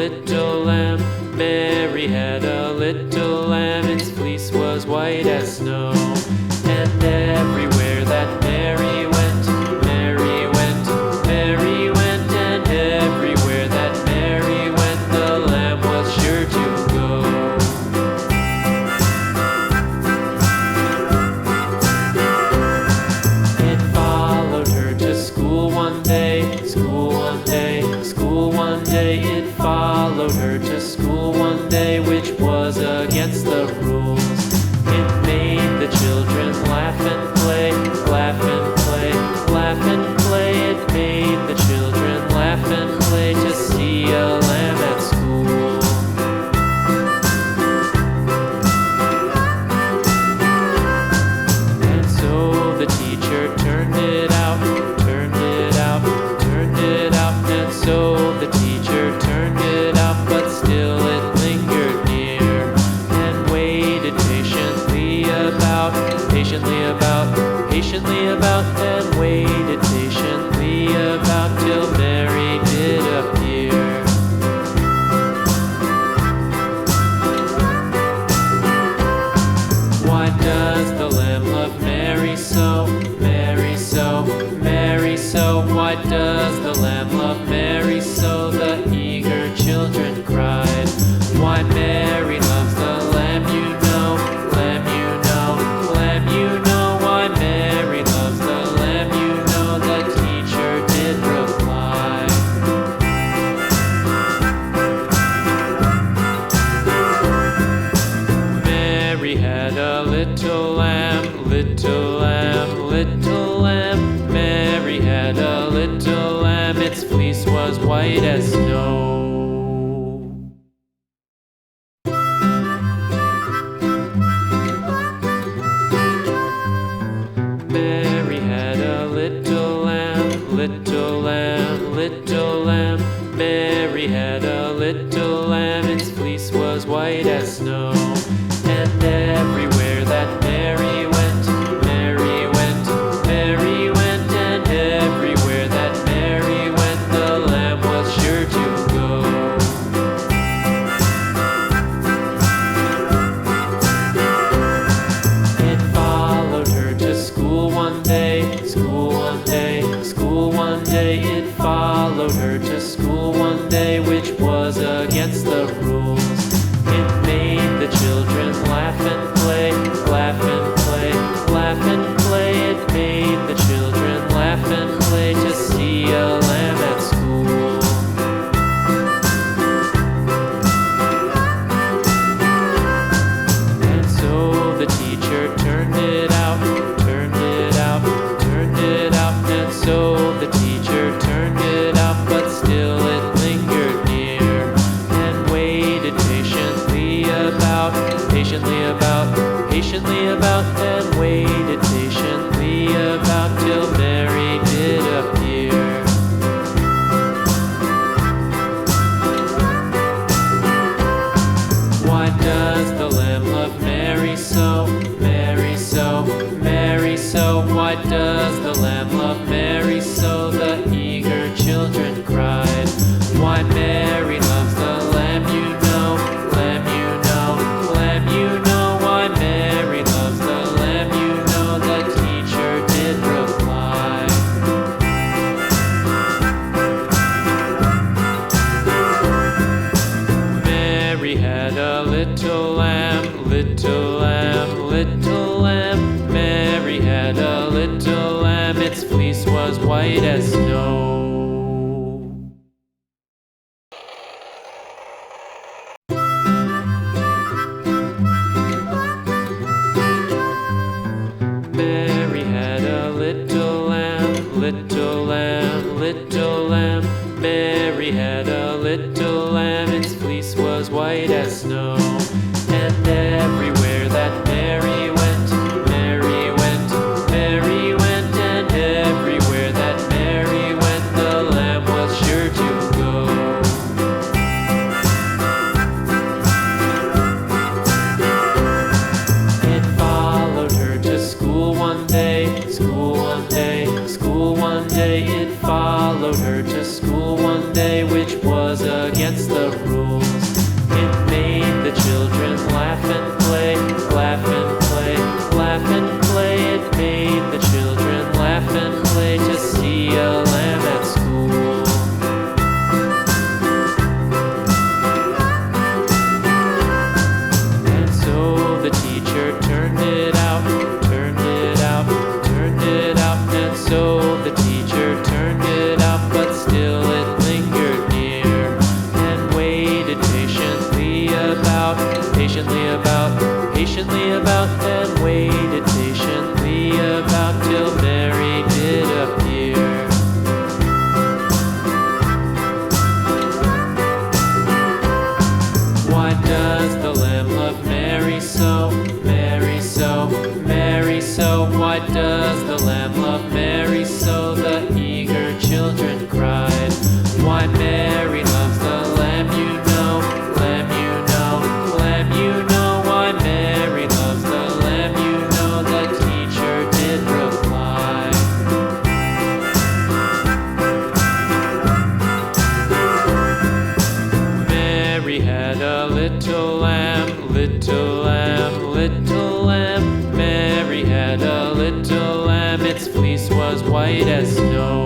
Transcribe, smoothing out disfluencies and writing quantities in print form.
little lamb. Mary had a little lamb, its fleece was white as snow. And everywhere that Mary went, Mary went, Mary went, and everywhere that Mary went, the lamb was sure to go. It followed her to school one day, school one day, school one day. It followed her to school one day, which was against the rules. It made the children laugh and play, laugh and play, laugh and play. It made the children laugh and play to see a lamb at school. And so the teacher turned it out, turned it out, turned it out. And so the teacher turned it out, but still it lingered near and waited patiently about, patiently about, and waited patiently about till Mary did appear. Why does the lamb love Mary so, Mary so, Mary so? Why does the lamb love Mary so? The eager children cried. Why Mary loves the lamb, you know, lamb, you know, lamb, you know. Why Mary loves the lamb, you know, the teacher did reply. Mary had a little lamb, little lamb, little lamb. Mary had a little lamb, its fleece was white as snow. Mary had a little lamb, little lamb, little lamb. Mary had a little lamb, its fleece was white as snow. And everywhere that Mary went, Mary went, Mary went, and everywhere that Mary went, the lamb was sure to go. It followed her to school one day, school one day, school one day. It followed her to school one day, which was against the rules. It made the children laugh and play, laugh and play, laugh and play. It made the children laugh and play to see a lamb at school. And so the teacher turned it out, turned it out, turned it out. And so the teacher turned it out, but still it lingered near and waited patiently about, patiently about, and waited patiently about till Mary did appear. Why does the lamb love Mary so, Mary so, Mary so? Why does the lamb love Mary so? The eager children cried. Why Mary loves the lamb, you know, lamb, you know, lamb, you know. Why Mary loves the lamb, you know, the teacher did reply. Mary had a little lamb, little lamb, little lamb. Mary had a little lamb, its fleece was white as snow. Mary had a little lamb, little lamb, little lamb. Mary had a little lamb, its fleece was white as snow. And everywhere that Mary went, Mary went, Mary went, and everywhere that Mary went, the lamb was sure to go. It followed her to school one day, school one day, school one day. It followed her to school one day, which was against the rules. teacher turned it out, turned it out, turned it out. And so the teacher turned it out, but still it lingered near, and waited patiently about, patiently about, patiently about, and waited patiently about till Mary did appear. Why does the lamb love Mary so, Mary so, Mary so? Why does the lamb love Mary so? The eager children cried. Why Mary loves the lamb, you know, lamb, you know, lamb, you know. Why Mary loves the lamb, you know, the teacher did reply. Mary had a little lamb, little lamb, little lamb. Mary had a little lamb, its fleece was white as snow.